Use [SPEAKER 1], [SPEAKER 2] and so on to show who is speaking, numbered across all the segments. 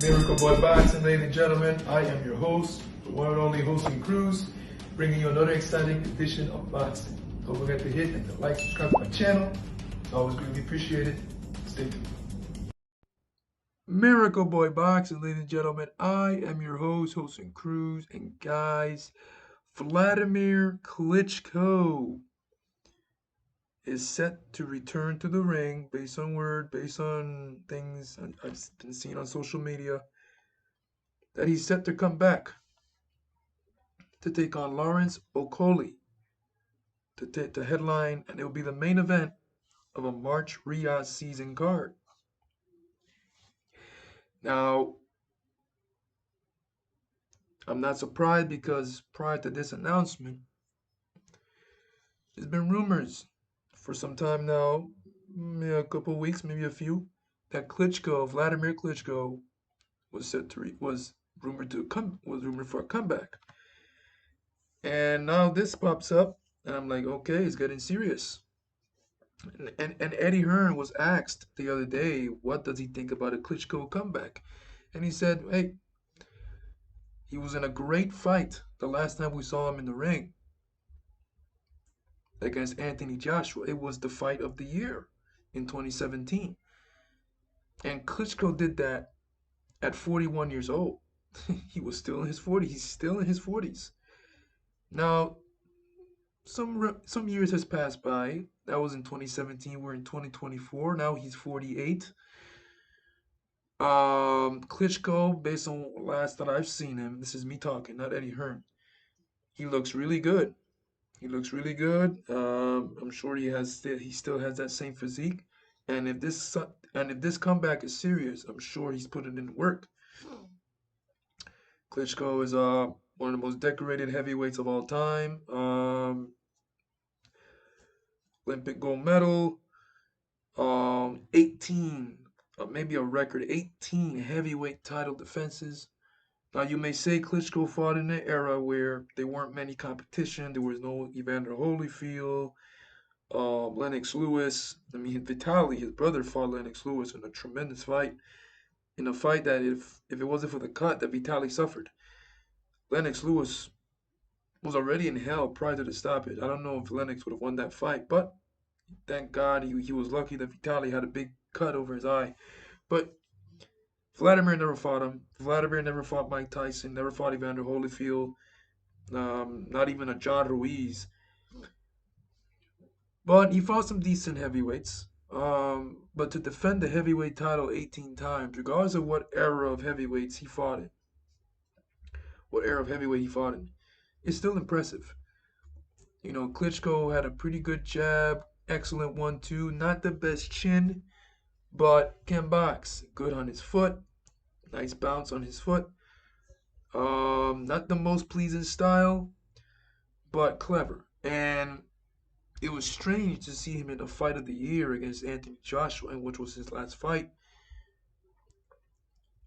[SPEAKER 1] Miracle Boy Boxing, ladies and gentlemen. I am your host, the one and only hosting Cruz, bringing you another exciting edition of boxing. Don't forget to hit and like, subscribe to my channel. It's always greatly appreciated. Stay tuned. Miracle Boy Boxing, ladies and gentlemen. I am your host, hosting Cruz, and guys, Wladimir Klitschko is set to return to the ring based on things I've been seeing on social media, that he's set to come back to take on Lawrence Okolie to headline, and it will be the main event of a March Riyadh season card. Now, I'm not surprised because prior to this announcement, there's been rumors for some time now, maybe a couple of weeks, maybe a few, that Wladimir Klitschko, was rumored for a comeback. And now this pops up, and I'm like, okay, it's getting serious. And Eddie Hearn was asked the other day, what does he think about a Klitschko comeback? And he said, hey, he was in a great fight the last time we saw him in the ring against Anthony Joshua. It was the fight of the year in 2017. And Klitschko did that at 41 years old. He was still in his 40s. He's still in his 40s. Now, some years has passed by. That was in 2017. We're in 2024. Now he's 48. Klitschko, based on last that I've seen him, this is me talking, not Eddie Hearn. He looks really good. He looks really good. I'm sure he still has that same physique. And if this comeback is serious, I'm sure he's putting in work. Klitschko is one of the most decorated heavyweights of all time. Olympic gold medal. 18, maybe a record 18 heavyweight title defenses. Now you may say Klitschko fought in an era where there weren't many competition. There was no Evander Holyfield, Lennox Lewis. I mean, Vitaly, his brother, fought Lennox Lewis in a tremendous fight. In a fight that if it wasn't for the cut that Vitaly suffered, Lennox Lewis was already in hell prior to the stoppage. I don't know if Lennox would have won that fight, but thank God he was lucky that Vitaly had a big cut over his eye. But Vladimir never fought him. Vladimir never fought Mike Tyson, never fought Evander Holyfield, not even a John Ruiz. But he fought some decent heavyweights. But to defend the heavyweight title 18 times, regardless of what era of heavyweights he fought in, what era of heavyweight he fought in, is still impressive. You know, Klitschko had a pretty good jab, excellent 1-2, not the best chin, but can box. Good on his foot, nice bounce on his foot. Not the most pleasing style, but clever. And it was strange to see him in the fight of the year against Anthony Joshua, which was his last fight.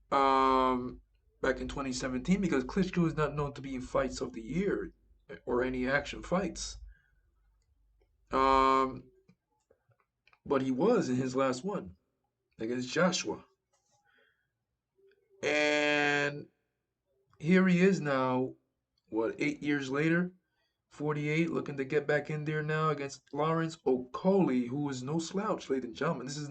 [SPEAKER 1] Back in 2017, because Klitschko is not known to be in fights of the year or any action fights. But he was in his last one against Joshua. And here he is now, 8 years later, 48, looking to get back in there now against Lawrence Okolie, who is no slouch, ladies and gentlemen. This is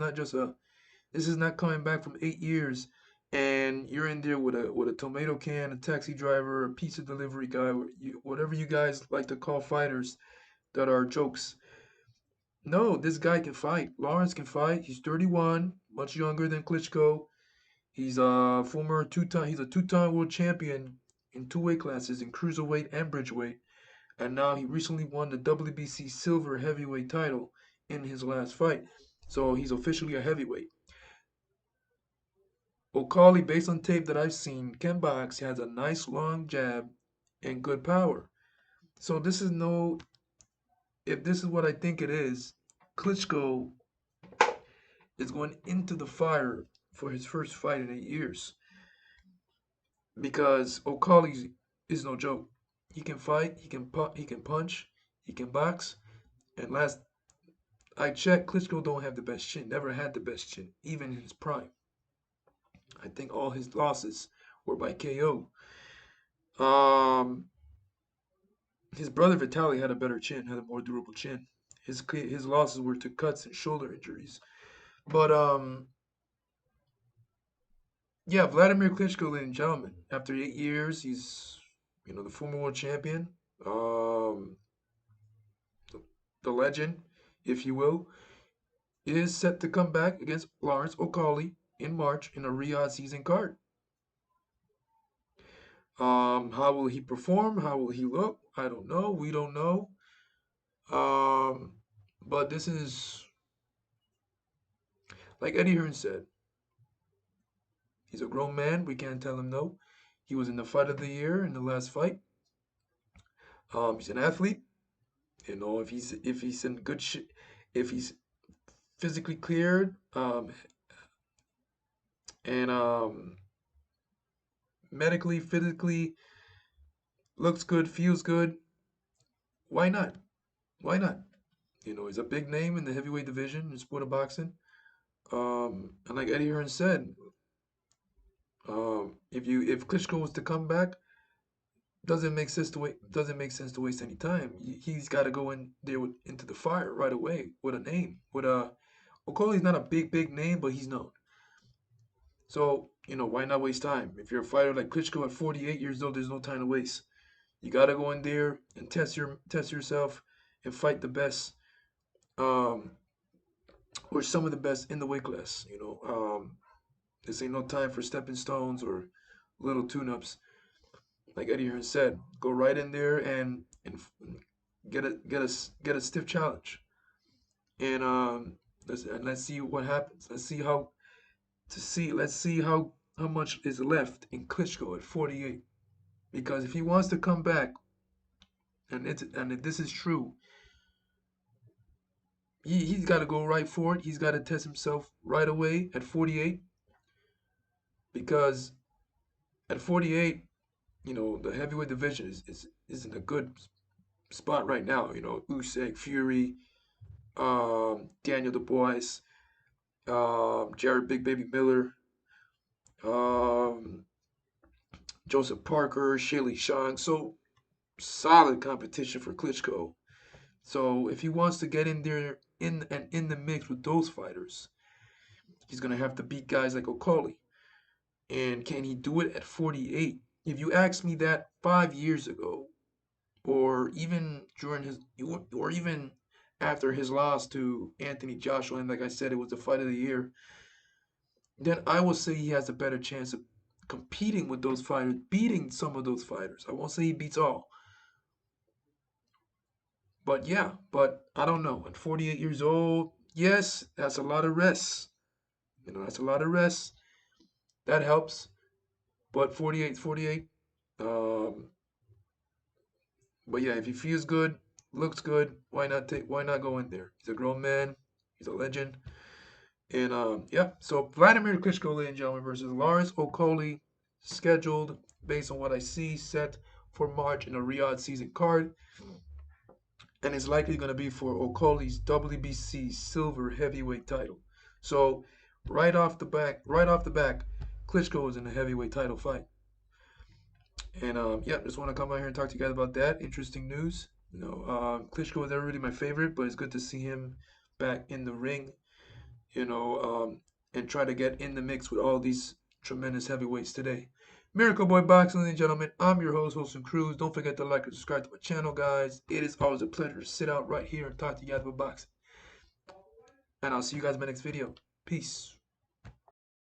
[SPEAKER 1] not coming back from 8 years and you're in there with a tomato can, a taxi driver, a pizza delivery guy, whatever you guys like to call fighters that are jokes. No, this guy can fight. Lawrence can fight. He's 31, much younger than Klitschko. He's a two-time world champion in two weight classes, in cruiserweight and bridgeweight. And now he recently won the WBC silver heavyweight title in his last fight. So he's officially a heavyweight. Okolie, based on tape that I've seen, can box. He has a nice long jab and good power. So if this is what I think it is, Klitschko is going into the fire for his first fight in 8 years. Because Okolie is no joke. He can fight, he can punch, he can box. And last I checked, Klitschko don't have the best chin. Never had the best chin, even in his prime. I think all his losses were by KO. Um, his brother Vitaly had a better chin, had a more durable chin. His losses were to cuts and shoulder injuries. But yeah, Vladimir Klitschko, ladies and gentlemen, after 8 years, he's the former world champion, um, the, the legend, if you will, is set to come back against Lawrence Okolie in March in a Riyadh season card. How will he perform? How will he look? I don't know. We don't know. Um, but this is like Eddie Hearn said. He's a grown man. We can't tell him no. He was in the fight of the year in the last fight. He's an athlete. If he's in good if he's physically cleared, and medically, physically looks good, feels good, why not? Why not? He's a big name in the heavyweight division in sport of boxing. And like Eddie Hearn said, if Klitschko was to come back, doesn't make sense to waste any time. He's got to go in there into the fire right away with a name. Okolie's not a big name, but he's known. So why not waste time? If you're a fighter like Klitschko at 48 years old, there's no time to waste. You got to go in there and test yourself and fight the best, um, or some of the best in the weight class. This ain't no time for stepping stones or little tune-ups. Like Eddie Hearn said, go right in there and get a stiff challenge, and let's see what happens. Let's see how much is left in Klitschko at 48. Because if he wants to come back, and if this is true, he's got to go right for it. He's got to test himself right away at 48. Because at 48, the heavyweight division is in a good spot right now. Usyk, Fury, Daniel Dubois, Jared Big Baby Miller, um, Joseph Parker, Shaylee Sean. So solid competition for Klitschko. So if he wants to get in there in the mix with those fighters, he's gonna have to beat guys like Okolie. And can he do it at 48? If you asked me that 5 years ago, or even or even after his loss to Anthony Joshua, and like I said, it was the fight of the year, then I will say he has a better chance of competing with those fighters, beating some of those fighters. I won't say he beats all. But yeah, but I don't know. At 48 years old, yes, that's a lot of rest. That's a lot of rest. That helps. But 48, 48. Um, but yeah, if he feels good, looks good, why not go in there? He's a grown man. He's a legend. And yeah, so Vladimir Klitschko, ladies and gentlemen, versus Lawrence Okolie, scheduled based on what I see, set for March in a Riyadh season card, and is likely going to be for Okolie's WBC silver heavyweight title. So right off the back, Klitschko is in a heavyweight title fight. And yeah, just want to come out here and talk to you guys about that. Interesting news. Klitschko is never really my favorite, but it's good to see him back in the ring. You know, um, and try to get in the mix with all these tremendous heavyweights today. Miracle Boy Boxing, ladies and gentlemen. I'm your host, Wilson Cruz. Don't forget to like and subscribe to my channel, guys. It is always a pleasure to sit out right here and talk to you guys about boxing. And I'll see you guys in my next video. Peace.